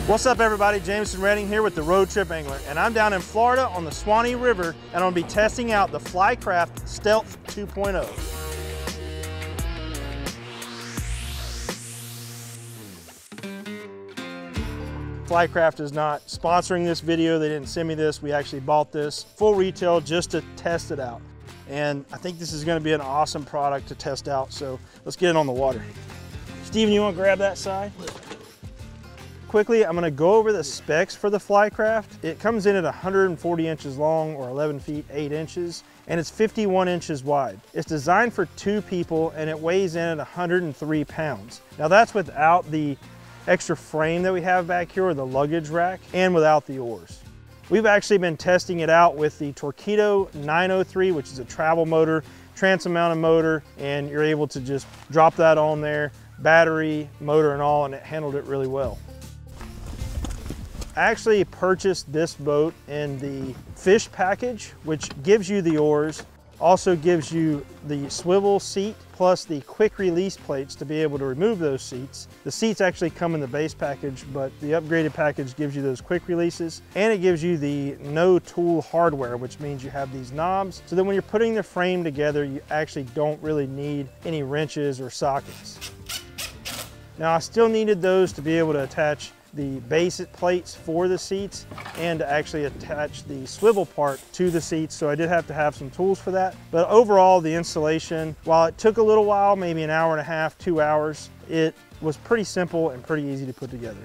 What's up everybody, Jameson Redding here with the Road Trip Angler, and I'm down in Florida on the Swanee River, and I'm going to be testing out the Flycraft Stealth 2.0. Flycraft is not sponsoring this video. They didn't send me this. We actually bought this full retail just to test it out. And I think this is going to be an awesome product to test out, so let's get it on the water. Steven, you want to grab that side? Quickly, I'm going to go over the specs for the Flycraft. It comes in at 140 inches long, or 11 feet 8 inches, and it's 51 inches wide. It's designed for 2 people, and it weighs in at 103 pounds. Now that's without the extra frame that we have back here, or the luggage rack, and without the oars. We've actually been testing it out with the Torqeedo 903, which is a travel motor, transom-mounted motor, and you're able to just drop that on there, battery, motor, and all, and it handled it really well. I actually purchased this boat in the fish package, which gives you the oars, also gives you the swivel seat, plus the quick release plates to be able to remove those seats. The seats actually come in the base package, but the upgraded package gives you those quick releases, and it gives you the no tool hardware, which means you have these knobs, so that when you're putting the frame together, you actually don't really need any wrenches or sockets. Now I still needed those to be able to attach the base plates for the seats and to actually attach the swivel part to the seats, so I did have to have some tools for that. But overall, the installation, while it took a little while, maybe an hour and a half, 2 hours, it was pretty simple and pretty easy to put together.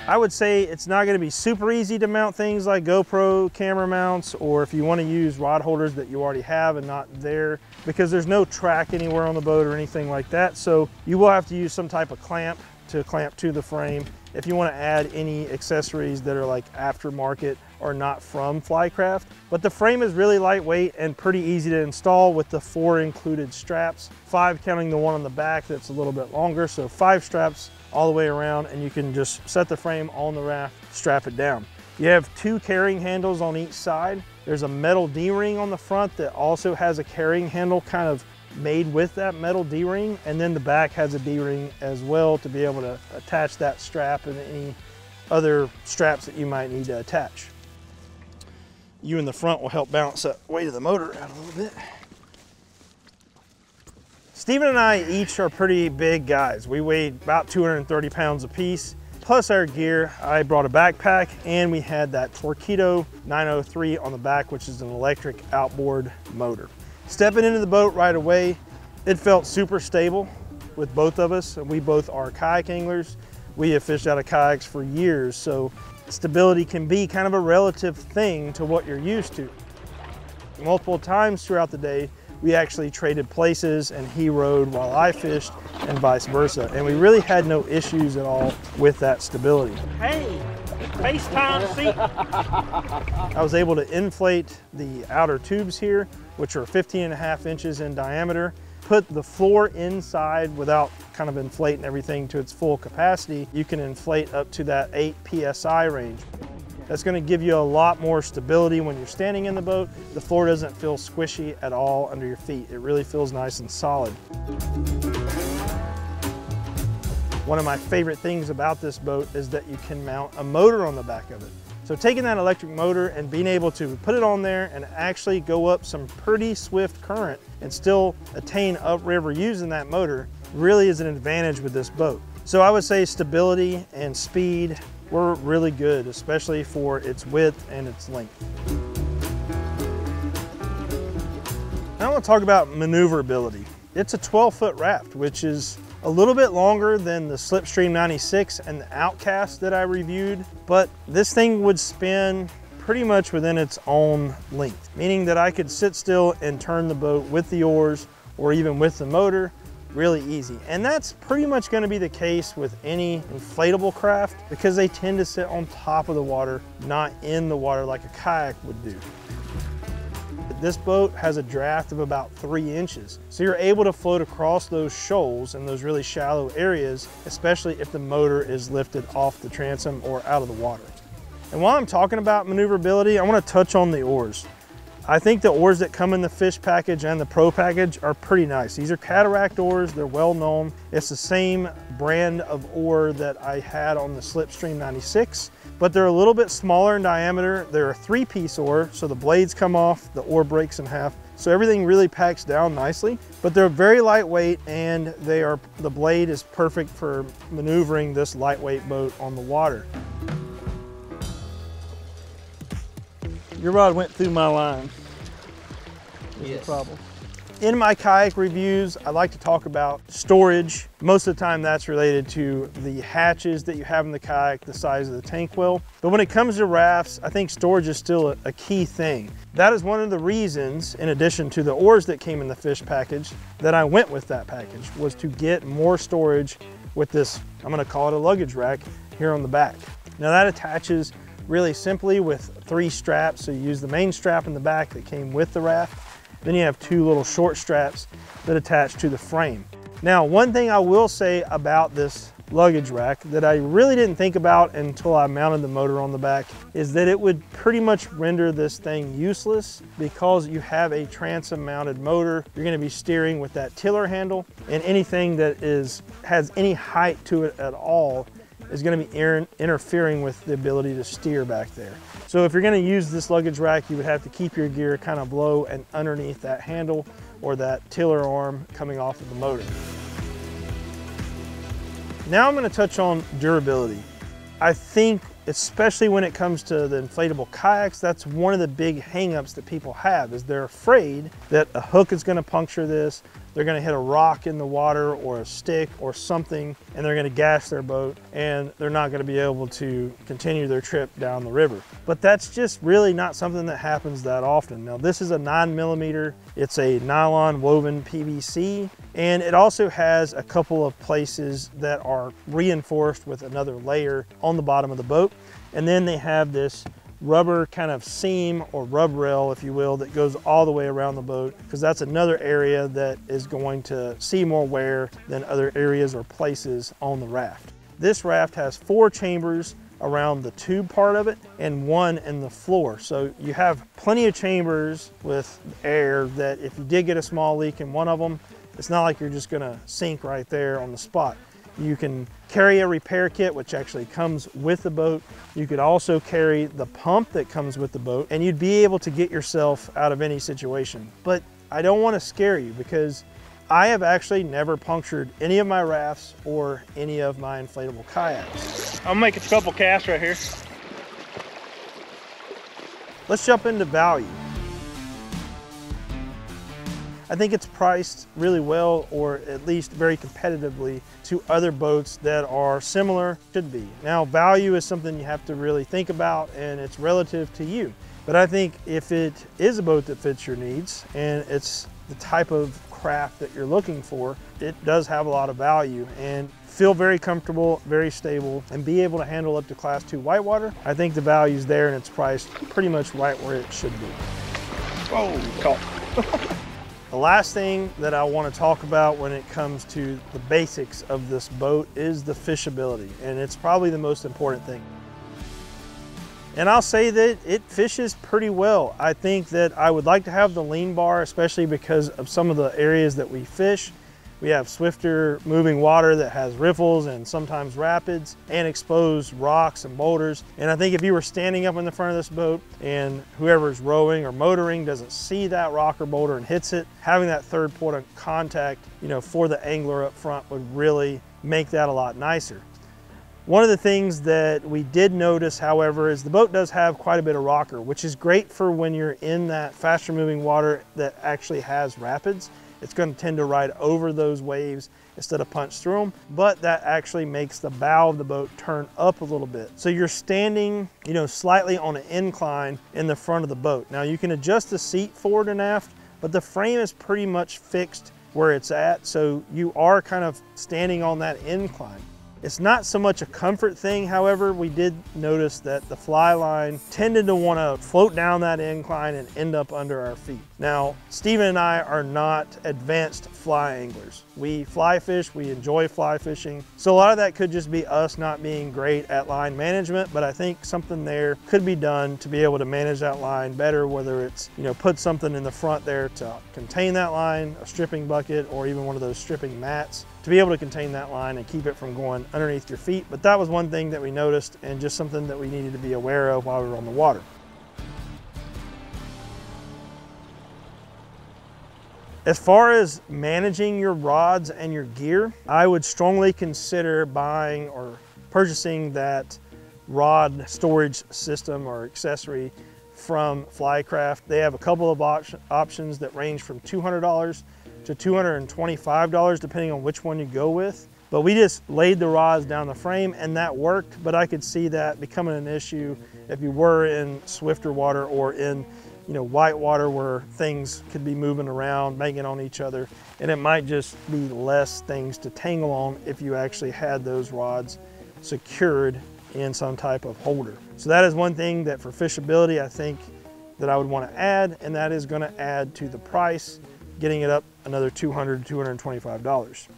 I would say it's not going to be super easy to mount things like GoPro camera mounts, or if you want to use rod holders that you already have and not there, because there's no track anywhere on the boat or anything like that. So you will have to use some type of clamp to clamp to the frame if you want to add any accessories that are like aftermarket or not from Flycraft. But the frame is really lightweight and pretty easy to install with the 4 included straps, 5 counting the one on the back that's a little bit longer, so 5 straps all the way around, and you can just set the frame on the raft, strap it down. You have 2 carrying handles on each side. There's a metal D-ring on the front that also has a carrying handle kind of made with that metal D-ring, and then the back has a D-ring as well to be able to attach that strap and any other straps that you might need to attach. You in the front will help balance that weight of the motor out a little bit. Steven and I each are pretty big guys. We weighed about 230 pounds apiece. Plus our gear, I brought a backpack, and we had that Torqeedo 903 on the back, which is an electric outboard motor. Stepping into the boat right away, it felt super stable with both of us. We both are kayak anglers. We have fished out of kayaks for years, so stability can be kind of a relative thing to what you're used to. Multiple times throughout the day, we actually traded places, and he rode while I fished and vice versa. And we really had no issues at all with that stability. Hey, FaceTime seat. I was able to inflate the outer tubes here, which are 15.5 inches in diameter, put the floor inside without kind of inflating everything to its full capacity. You can inflate up to that 8 PSI range. That's going to give you a lot more stability when you're standing in the boat. The floor doesn't feel squishy at all under your feet. It really feels nice and solid. One of my favorite things about this boat is that you can mount a motor on the back of it. So taking that electric motor and being able to put it on there and actually go up some pretty swift current and still attain upriver using that motor really is an advantage with this boat. So I would say stability and speed were really good, especially for its width and its length. Now I want to talk about maneuverability. It's a 12-foot raft, which is a little bit longer than the Slipstream 96 and the Outcast that I reviewed, but this thing would spin pretty much within its own length, meaning that I could sit still and turn the boat with the oars or even with the motor really easy. And that's pretty much going to be the case with any inflatable craft, because they tend to sit on top of the water, not in the water like a kayak would do. This boat has a draft of about 3 inches, so you're able to float across those shoals and those really shallow areas, especially if the motor is lifted off the transom or out of the water. And while I'm talking about maneuverability, I want to touch on the oars. I think the oars that come in the fish package and the pro package are pretty nice. These are Cataract oars, they're well known. It's the same brand of oar that I had on the Slipstream 96, but they're a little bit smaller in diameter. They're a 3-piece oar, so the blades come off, the oar breaks in half. So everything really packs down nicely, but they're very lightweight, and the blade is perfect for maneuvering this lightweight boat on the water. Your rod went through my line. Yes. The problem. In my kayak reviews, I like to talk about storage. Most of the time that's related to the hatches that you have in the kayak, the size of the tank well. But when it comes to rafts, I think storage is still a key thing. That is one of the reasons, in addition to the oars that came in the fish package, that I went with that package, was to get more storage with this, I'm gonna call it a luggage rack, here on the back. Now that attaches really simply with 3 straps. So you use the main strap in the back that came with the raft. Then you have 2 little short straps that attach to the frame. Now, one thing I will say about this luggage rack that I really didn't think about until I mounted the motor on the back is that it would pretty much render this thing useless because you have a transom mounted motor. You're going to be steering with that tiller handle, and anything that has any height to it at all is going to be interfering with the ability to steer back there. So if you're going to use this luggage rack, you would have to keep your gear kind of low and underneath that handle or that tiller arm coming off of the motor. Now I'm going to touch on durability. I think, especially when it comes to the inflatable kayaks, that's one of the big hangups that people have, is they're afraid that a hook is going to puncture this, they're going to hit a rock in the water or a stick or something, and they're going to gash their boat, and they're not going to be able to continue their trip down the river. But that's just really not something that happens that often. Now this is a 9mm, it's a nylon woven PVC, and it also has a couple of places that are reinforced with another layer on the bottom of the boat. And then they have this rubber kind of seam or rub rail, if you will, that goes all the way around the boat, because that's another area that is going to see more wear than other areas or places on the raft. This raft has 4 chambers around the tube part of it and 1 in the floor. So you have plenty of chambers with air that if you did get a small leak in one of them, it's not like you're just gonna sink right there on the spot. You can carry a repair kit, which actually comes with the boat. You could also carry the pump that comes with the boat, and you'd be able to get yourself out of any situation. But I don't want to scare you, because I have actually never punctured any of my rafts or any of my inflatable kayaks. I'll make a couple casts right here. Let's jump into value. I think it's priced really well, or at least very competitively, to other boats that are similar, should be. Now, value is something you have to really think about, and it's relative to you. But I think if it is a boat that fits your needs, and it's the type of craft that you're looking for, it does have a lot of value, and feel very comfortable, very stable, and be able to handle up to Class 2 whitewater. I think the value's there, and it's priced pretty much right where it should be. Oh, caught. The last thing that I want to talk about when it comes to the basics of this boat is the fishability, and it's probably the most important thing. And I'll say that it fishes pretty well. I think that I would like to have the lean bar, especially because of some of the areas that we fish. We have swifter moving water that has riffles and sometimes rapids and exposed rocks and boulders. And I think if you were standing up in the front of this boat and whoever's rowing or motoring doesn't see that rock or boulder and hits it, having that third point of contact, for the angler up front would really make that a lot nicer. One of the things that we did notice, however, is the boat does have quite a bit of rocker, which is great for when you're in that faster moving water that actually has rapids. It's going to tend to ride over those waves instead of punch through them, but that actually makes the bow of the boat turn up a little bit. So you're standing, slightly on an incline in the front of the boat. Now you can adjust the seat forward and aft, but the frame is pretty much fixed where it's at, so you are kind of standing on that incline. It's not so much a comfort thing, however, we did notice that the fly line tended to want to float down that incline and end up under our feet. Now, Steven and I are not advanced fly anglers. We fly fish, we enjoy fly fishing. So a lot of that could just be us not being great at line management, but I think something there could be done to be able to manage that line better, whether it's, you know, put something in the front there to contain that line, a stripping bucket, or even one of those stripping mats to be able to contain that line and keep it from going underneath your feet. But that was one thing that we noticed and just something that we needed to be aware of while we were on the water. As far as managing your rods and your gear, I would strongly consider buying or purchasing that rod storage system or accessory from Flycraft. They have a couple of options that range from $200 to $225 depending on which one you go with. But we just laid the rods down the frame and that worked, but I could see that becoming an issue if you were in swifter water or in, you know, white water where things could be moving around, banging on each other, and it might just be less things to tangle on if you actually had those rods secured in some type of holder. So that is one thing that for fishability I think that I would want to add, and that is going to add to the price, getting it up another $200 to $225.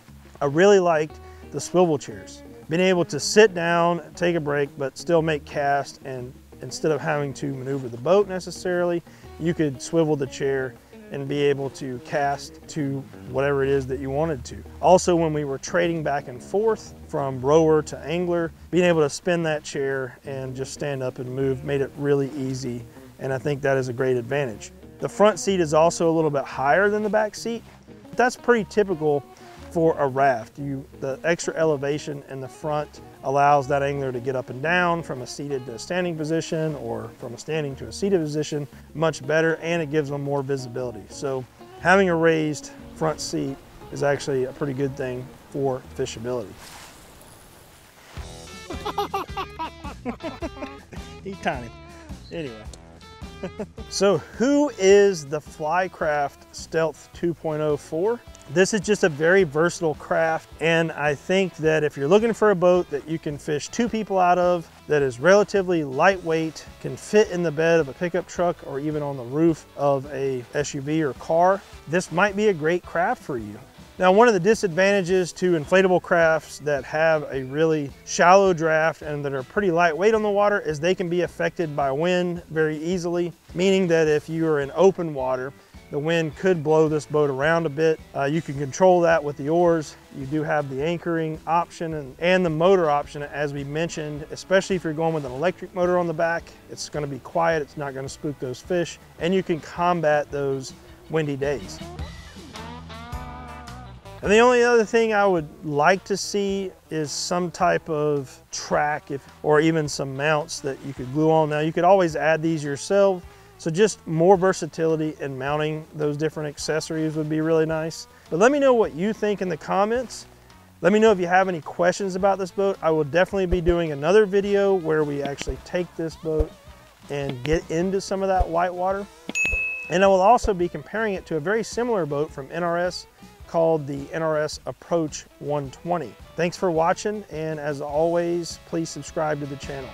I really liked the swivel chairs. Being able to sit down, take a break, but still make cast, and instead of having to maneuver the boat necessarily, you could swivel the chair and be able to cast to whatever it is that you wanted to. Also, when we were trading back and forth from rower to angler, being able to spin that chair and just stand up and move made it really easy, and I think that is a great advantage. The front seat is also a little bit higher than the back seat. That's pretty typical for a raft. The extra elevation in the front allows that angler to get up and down from a seated to a standing position or from a standing to a seated position much better, and it gives them more visibility. So having a raised front seat is actually a pretty good thing for fishability. He's tiny. Anyway. So who is the Flycraft Stealth 2.0 for? This is just a very versatile craft, and I think that if you're looking for a boat that you can fish 2 people out of, that is relatively lightweight, can fit in the bed of a pickup truck or even on the roof of a SUV or car, this might be a great craft for you. Now, one of the disadvantages to inflatable crafts that have a really shallow draft and that are pretty lightweight on the water is they can be affected by wind very easily, meaning that if you are in open water, the wind could blow this boat around a bit. You can control that with the oars. You do have the anchoring option and the motor option, as we mentioned, especially if you're going with an electric motor on the back. It's going to be quiet, it's not going to spook those fish, and you can combat those windy days. And the only other thing I would like to see is some type of track or even some mounts that you could glue on. Now, you could always add these yourself, so just more versatility in mounting those different accessories would be really nice. But let me know what you think in the comments. Let me know if you have any questions about this boat. I will definitely be doing another video where we actually take this boat and get into some of that white water. And I will also be comparing it to a very similar boat from NRS called the NRS Approach 120. Thanks for watching, and as always, please subscribe to the channel.